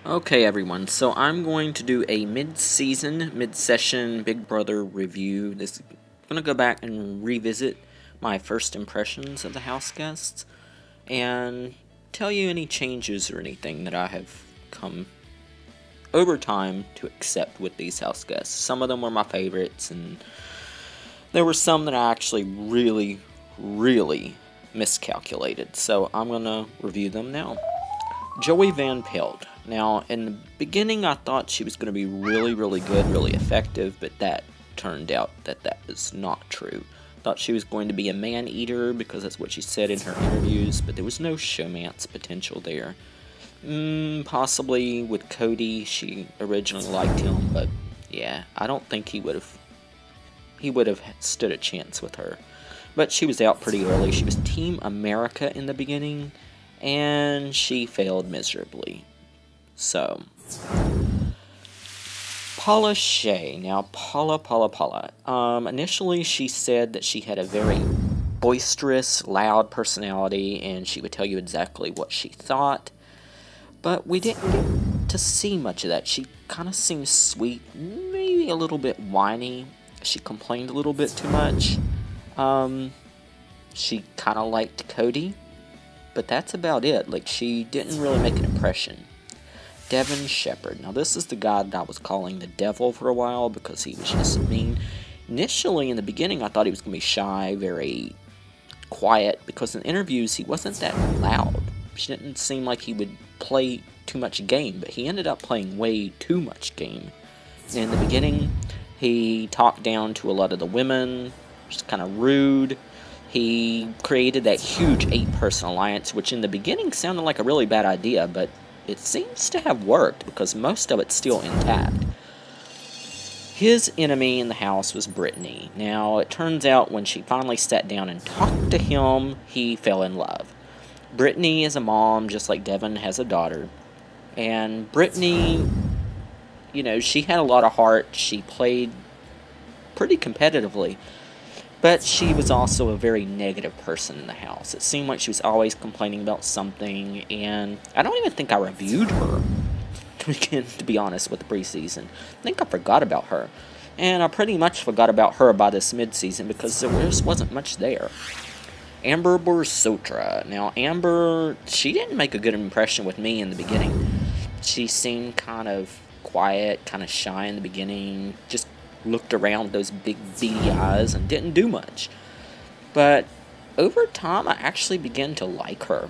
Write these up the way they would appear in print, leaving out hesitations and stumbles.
Okay everyone, so I'm going to do a mid-session Big Brother review. I'm going to go back and revisit my first impressions of the house guests and tell you any changes or anything that I have come over time to accept with these house guests. Some of them were my favorites, and there were some that I actually really miscalculated. So I'm going to review them now. Joey Van Pelt. Now, in the beginning, I thought she was going to be really good, really effective, but that turned out that was not true. Thought she was going to be a man-eater because that's what she said in her interviews, but there was no showmance potential there. Possibly with Cody, she originally liked him, but yeah, I don't think he would have stood a chance with her. But she was out pretty early. She was Team America in the beginning, and she failed miserably. So, PAOLA SHEA. Now, PAOLA. Initially, she said that she had a very boisterous, loud personality, and she would tell you exactly what she thought. But we didn't get to see much of that. She kind of seemed sweet, maybe a little bit whiny. She complained a little bit too much. She kind of liked Cody, but that's about it. Like, she didn't really make an impression. DEVIN SHEPARD. Now, this is the guy that I was calling the devil for a while because he was just mean. Initially, in the beginning, I thought he was going to be shy, very quiet, because in interviews, he wasn't that loud. It didn't seem like he would play too much game, but he ended up playing way too much game. In the beginning, he talked down to a lot of the women, just kind of rude. He created that huge 8-person alliance, which in the beginning sounded like a really bad idea, but it seems to have worked because most of it's still intact. His enemy in the house was Brittany. Now, it turns out when she finally sat down and talked to him, he fell in love. Brittany is a mom, just like Devin has a daughter. And Brittany, you know, she had a lot of heart. She played pretty competitively. But she was also a very negative person in the house. It seemed like she was always complaining about something, and I don't even think I reviewed her, to be honest, with the preseason. I think I forgot about her. And I pretty much forgot about her by this mid-season because there just wasn't much there. Amber Borzotra. Now, Amber, she didn't make a good impression with me in the beginning. She seemed kind of quiet, kind of shy in the beginning, just looked around with those big beady eyes and didn't do much. But over time, I actually began to like her.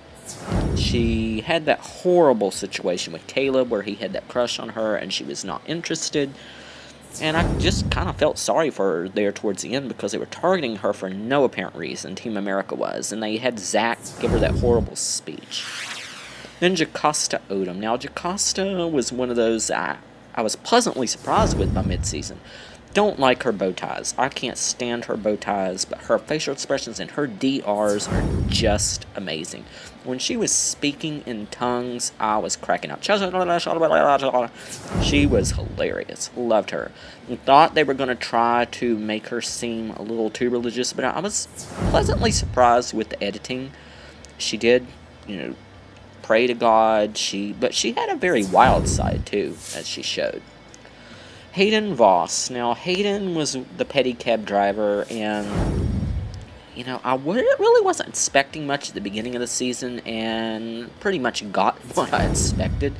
She had that horrible situation with Caleb where he had that crush on her and she was not interested. And I just kind of felt sorry for her there towards the end because they were targeting her for no apparent reason, Team America was. And they had Zach give her that horrible speech. Then Jocasta Odom. Now, Jocasta was one of those I was pleasantly surprised with by mid-season. Don't like her bow ties. I can't stand her bow ties, but her facial expressions and her DRs are just amazing. When she was speaking in tongues, I was cracking up. She was hilarious. Loved her. And thought they were going to try to make her seem a little too religious, but I was pleasantly surprised with the editing. She did, you know, pray to God. But she had a very wild side, too, as she showed. Hayden Voss. Now, Hayden was the pedicab driver, and, you know, I really wasn't expecting much at the beginning of the season, and pretty much got what I expected.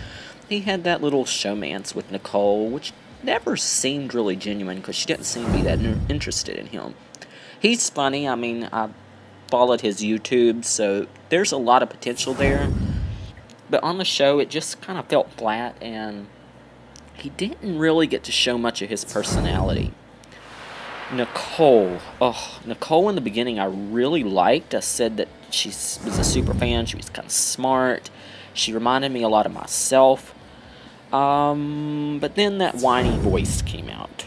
He had that little showmance with Nicole, which never seemed really genuine, because she didn't seem to be that interested in him. He's funny. I mean, I followed his YouTube, so there's a lot of potential there. But on the show, it just kind of felt flat, and he didn't really get to show much of his personality. Nicole. Oh, Nicole in the beginning I really liked. I said that she was a super fan. She was kind of smart. She reminded me a lot of myself. But then that whiny voice came out.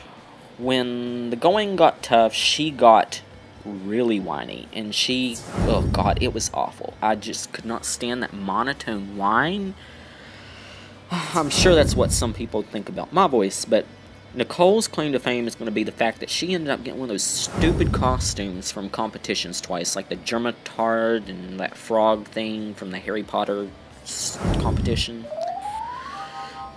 When the going got tough, she got really whiny. And oh God, it was awful. I just could not stand that monotone whine. I'm sure that's what some people think about my voice, but Nicole's claim to fame is going to be the fact that she ended up getting one of those stupid costumes from competitions twice, like the Germatard and that frog thing from the Harry Potter competition.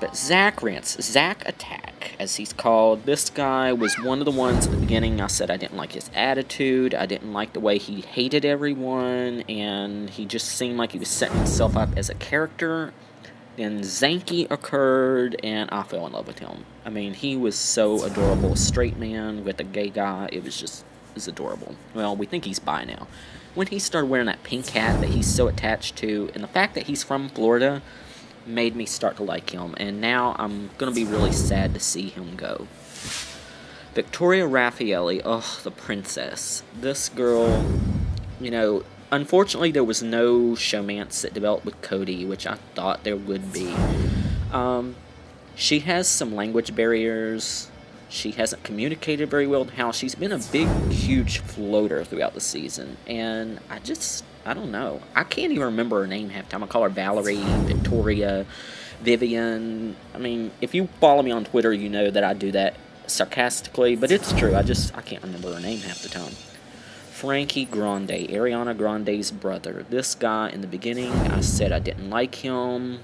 But Rance, Zach Attack, as he's called, this guy was one of the ones at the beginning I said I didn't like his attitude, I didn't like the way he hated everyone, and he just seemed like he was setting himself up as a character. Then Zanky occurred, and I fell in love with him. I mean, he was so adorable. A straight man with a gay guy, it was adorable. Well, we think he's bi now. When he started wearing that pink hat that he's so attached to, and the fact that he's from Florida, made me start to like him, and now I'm going to be really sad to see him go. Victoria Raffaele, oh, the princess. This girl, you know, unfortunately there was no showmance that developed with CODY, which I thought there would be. She has some language barriers. She hasn't communicated very well in the house. She's been a big, huge floater throughout the season, and I don't know. I can't even remember her name half the time. I call her Valerie, Victoria, Vivian. I mean, if you follow me on Twitter, you know that I do that sarcastically, but it's true. I can't remember her name half the time. Frankie Grande, Ariana Grande's brother. This guy, in the beginning, I said I didn't like him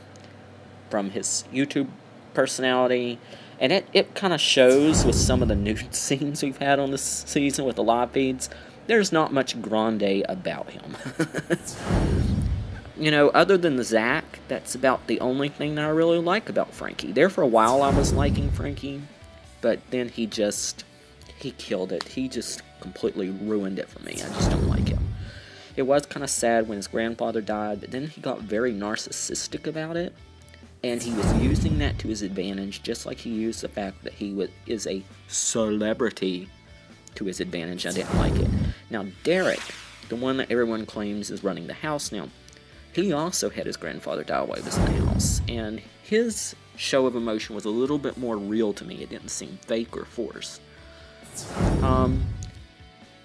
from his YouTube personality, and it kind of shows with some of the nude scenes we've had on this season with the live feeds. There's not much Grande about him. You know, other than the Zach, that's about the only thing that I really like about Frankie. There for a while I was liking Frankie, but then he killed it. He just completely ruined it for me. I just don't like him. It was kind of sad when his grandfather died, but then he got very narcissistic about it, and he was using that to his advantage, just like he used the fact that he is a celebrity to his advantage. I didn't like it. Now, Derrick, the one that everyone claims is running the house now, he also had his grandfather die while he was in the house, and his show of emotion was a little bit more real to me. It didn't seem fake or forced.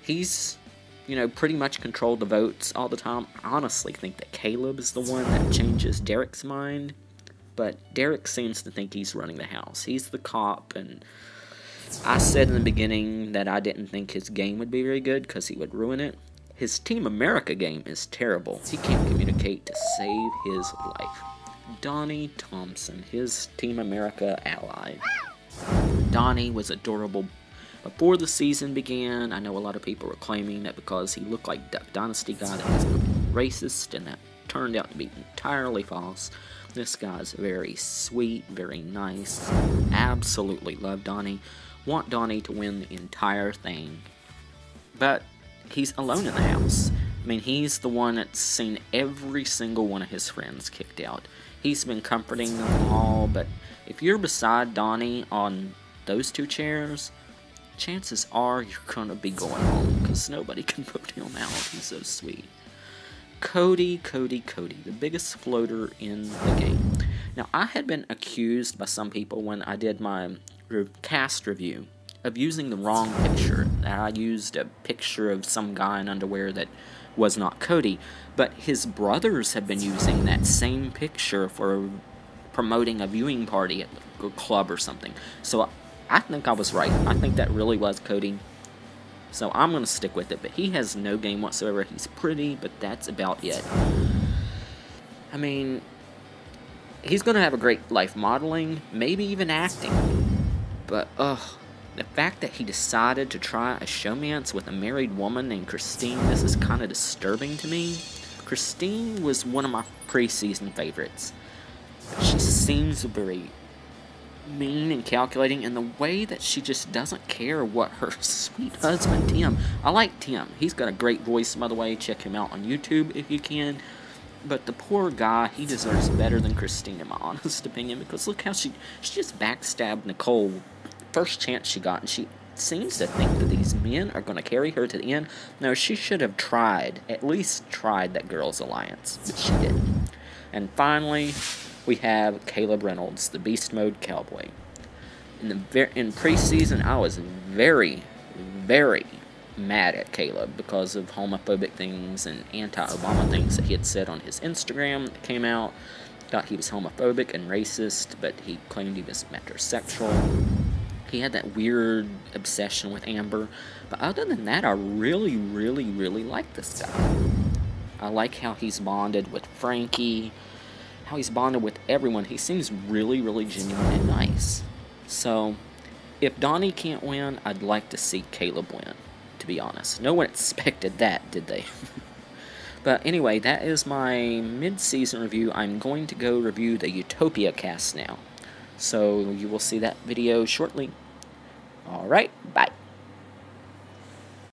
He's, you know, pretty much controlled the votes all the time. I honestly think that Caleb is the one that changes Derrick's mind, but Derrick seems to think he's running the house. He's the cop, and I said in the beginning that I didn't think his game would be very good because he would ruin it. His Team America game is terrible. He can't communicate to save his life. Donny Thompson, his Team America ally. Donny was adorable before the season began. I know a lot of people were claiming that because he looked like Duck Dynasty guy that he was going to be racist, and that turned out to be entirely false. This guy's very sweet, very nice. Absolutely love Donny. Want Donny to win the entire thing. But he's alone in the house. I mean, he's the one that's seen every single one of his friends kicked out. He's been comforting them all, but if you're beside Donny on those two chairs, chances are you're going to be going home, because nobody can vote him out. He's so sweet. CODY, the biggest floater in the game. Now, I had been accused by some people when I did my cast review of using the wrong picture. I used a picture of some guy in underwear that was not CODY, but his brothers have been using that same picture for promoting a viewing party at a club or something. So I think I was right. I think that really was CODY. So I'm going to stick with it, but he has no game whatsoever. He's pretty, but that's about it. I mean, he's going to have a great life modeling, maybe even acting. But, the fact that he decided to try a showmance with a married woman named Christine, this is kind of disturbing to me. Christine was one of my preseason favorites. She seems very mean and calculating in the way that she just doesn't care what her sweet husband, Tim. I like Tim. He's got a great voice, by the way. Check him out on YouTube if you can. But the poor guy, he deserves better than Christine, in my honest opinion, because look how she just backstabbed Nicole first chance she got, and she seems to think that these men are going to carry her to the end. No, she should have at least tried that girls' alliance, but she didn't. And finally, we have Caleb Reynolds, the Beast Mode Cowboy. In preseason, I was very, very mad at Caleb because of homophobic things and anti-Obama things that he had said on his Instagram that came out. Thought he was homophobic and racist, but he claimed he was metrosexual. He had that weird obsession with Amber. But other than that, I really, really, really like this guy. I like how he's bonded with Frankie, how he's bonded with everyone. He seems really, really genuine and nice. So, if Donnie can't win, I'd like to see Caleb win, to be honest. No one expected that, did they? But anyway, that is my mid-season review. I'm going to go review the Utopia cast now. So, you will see that video shortly. Alright, bye.